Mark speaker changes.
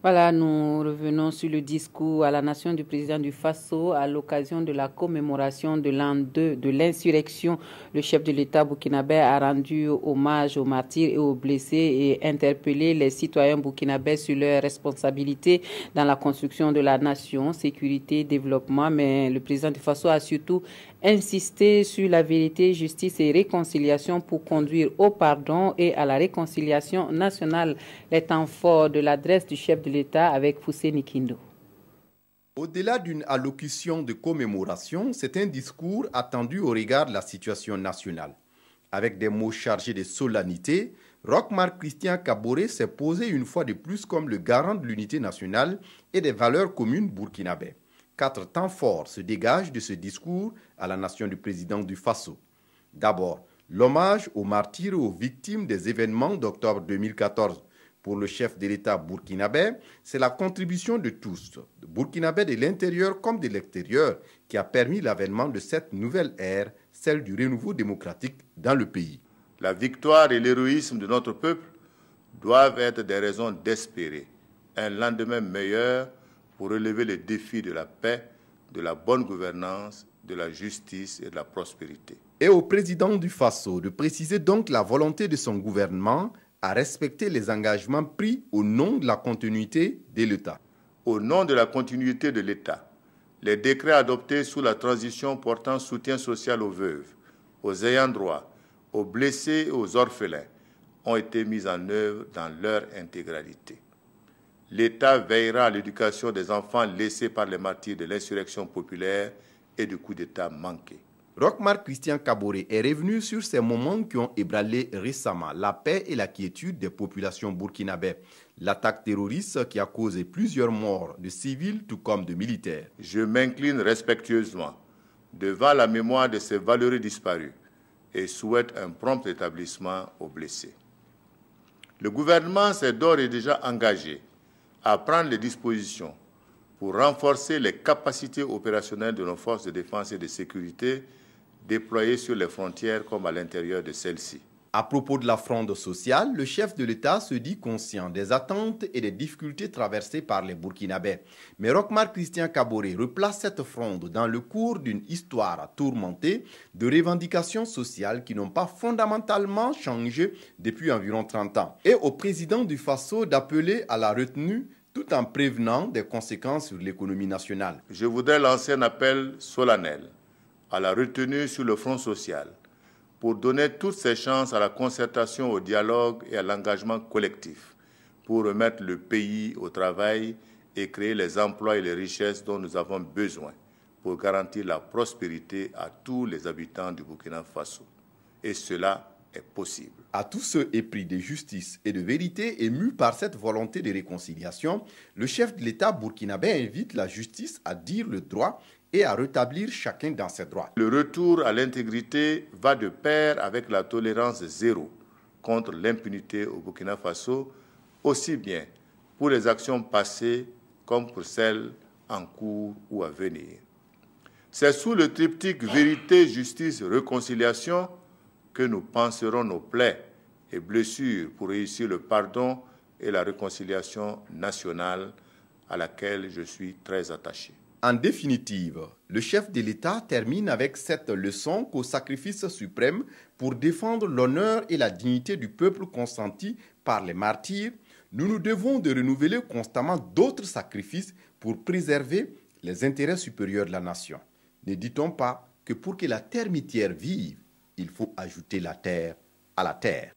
Speaker 1: Voilà, nous revenons sur le discours à la nation du président du Faso à l'occasion de la commémoration de l'an 2 de l'insurrection. Le chef de l'État burkinabé a rendu hommage aux martyrs et aux blessés et interpellé les citoyens burkinabés sur leurs responsabilités dans la construction de la nation, sécurité, développement. Mais le président du Faso a surtout insisté sur la vérité, justice et réconciliation pour conduire au pardon et à la réconciliation nationale. Les temps forts de l'adresse du chef de l'État avec Fousseni Kindo.
Speaker 2: Au-delà d'une allocution de commémoration, c'est un discours attendu au regard de la situation nationale. Avec des mots chargés de solennité, Roch-Marc Christian Kaboré s'est posé une fois de plus comme le garant de l'unité nationale et des valeurs communes burkinabées. 4 temps forts se dégagent de ce discours à la nation du président du Faso. D'abord, l'hommage aux martyrs et aux victimes des événements d'octobre 2014. Pour le chef de l'État burkinabé, c'est la contribution de tous, de burkinabés de l'intérieur comme de l'extérieur, qui a permis l'avènement de cette nouvelle ère, celle du renouveau démocratique dans le pays.
Speaker 3: La victoire et l'héroïsme de notre peuple doivent être des raisons d'espérer un lendemain meilleur pour relever les défis de la paix, de la bonne gouvernance, de la justice et de la prospérité.
Speaker 2: Et au président du Faso de préciser donc la volonté de son gouvernement à respecter les engagements pris au nom de la continuité de l'État.
Speaker 3: Au nom de la continuité de l'État, les décrets adoptés sous la transition portant soutien social aux veuves, aux ayants droit, aux blessés et aux orphelins ont été mis en œuvre dans leur intégralité. L'État veillera à l'éducation des enfants laissés par les martyrs de l'insurrection populaire et du coup d'État manqué.
Speaker 2: Roch-Marc Christian Kaboré est revenu sur ces moments qui ont ébranlé récemment la paix et la quiétude des populations burkinabées. L'attaque terroriste qui a causé plusieurs morts de civils tout comme de militaires.
Speaker 3: Je m'incline respectueusement devant la mémoire de ces valeureux disparus et souhaite un prompt établissement aux blessés. Le gouvernement s'est d'ores et déjà engagé à prendre les dispositions pour renforcer les capacités opérationnelles de nos forces de défense et de sécurité déployées sur les frontières comme à l'intérieur de celles-ci.
Speaker 2: À propos de la fronde sociale, le chef de l'État se dit conscient des attentes et des difficultés traversées par les Burkinabés. Mais Roch-Marc Christian Kaboré replace cette fronde dans le cours d'une histoire tourmentée de revendications sociales qui n'ont pas fondamentalement changé depuis environ 30 ans. Et au président du Faso d'appeler à la retenue tout en prévenant des conséquences sur l'économie nationale.
Speaker 3: Je voudrais lancer un appel solennel à la retenue sur le front social pour donner toutes ses chances à la concertation, au dialogue et à l'engagement collectif pour remettre le pays au travail et créer les emplois et les richesses dont nous avons besoin pour garantir la prospérité à tous les habitants du Burkina Faso. Et cela est possible.
Speaker 2: À tous ceux épris de justice et de vérité émus par cette volonté de réconciliation, le chef de l'État burkinabé invite la justice à dire le droit et à rétablir chacun dans ses droits.
Speaker 3: Le retour à l'intégrité va de pair avec la tolérance zéro contre l'impunité au Burkina Faso, aussi bien pour les actions passées comme pour celles en cours ou à venir. C'est sous le triptyque vérité, justice, réconciliation que nous panserons nos plaies et blessures pour réussir le pardon et la réconciliation nationale à laquelle je suis très attaché.
Speaker 2: En définitive, le chef de l'État termine avec cette leçon qu'au sacrifice suprême pour défendre l'honneur et la dignité du peuple consenti par les martyrs, nous nous devons de renouveler constamment d'autres sacrifices pour préserver les intérêts supérieurs de la nation. Ne dit-on pas que pour que la termitière vive, il faut ajouter la terre à la terre?